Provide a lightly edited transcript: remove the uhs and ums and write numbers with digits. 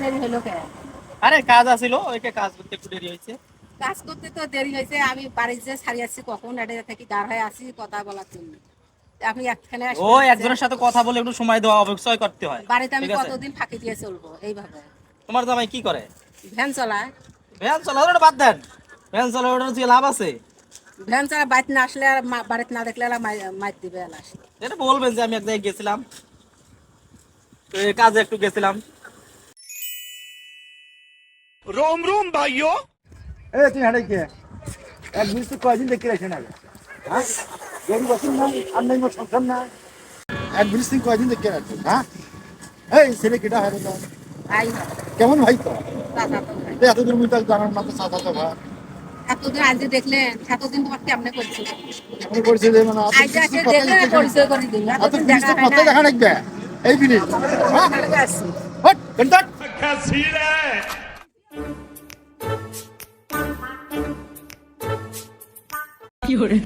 দেরি হলো কেন? আরে কাজ আছিল, ওইটা কাজ করতে একটু দেরি হয়েছে। কাজ করতে তো দেরি হয়েছে, আমি বাড়ির যে ছাড়ি আসছি কখন এটা থেকে দাঁড় হয়ে আসি কথা বলার জন্য। আপনি একখানে ও আসবেন যে একজনের সাথে কথা বলে একটু সময় দেওয়া অবশ্যই করতে হয়। বাড়িতে আমি ঠিক আছে, কতদিন ফাঁকি দিয়ে চলবো এইভাবে? তোমার জামাই কি করে? ভ্যান চালায়। ভ্যান চালা, ওটা বাদ দেন। ভ্যান চালা ওটা হচ্ছে লাভ আছে? ভ্যান চালা বাড়িতে না আসলে আর বাড়িতে না দেখলে এলা মাইর দিবে এলা আসলে। এটা বলবেন যে আমি এক জায়গায় গেছিলাম, তো এই কাজে একটু গেছিলাম। रोम रोम भाइयों। এ তুই হাঁটাই কে এক মিনিট তো কয়দিন দেখতে রাখেন আগে, হ্যাঁ গরু বসুন না আর নাই মোট সংসার না, এক মিনিট তুই কয়দিন দেখতে রাখেন, হ্যাঁ এই ছেলে কেটা হয় রে তোর? তাই হয়, কেমন ভাই তো চাচা তো ভাই। এতদিন মুই তাকে জানার না তো চাচা তো ভাই এতদিন আজ যে দেখলেন, এতদিন তোমার কেমনে করছিল? মনে করছে যে মানে আজ যে আসে দেখলেন আর পরিচয় করে দিন, এত এতদিন জিনিস দেখা তো হয় কথা না। দেখা রাখবে এই জিনিস, হ্যাঁ ভালো আসছি। হট ঘন্টা क्या सीन है। কি করে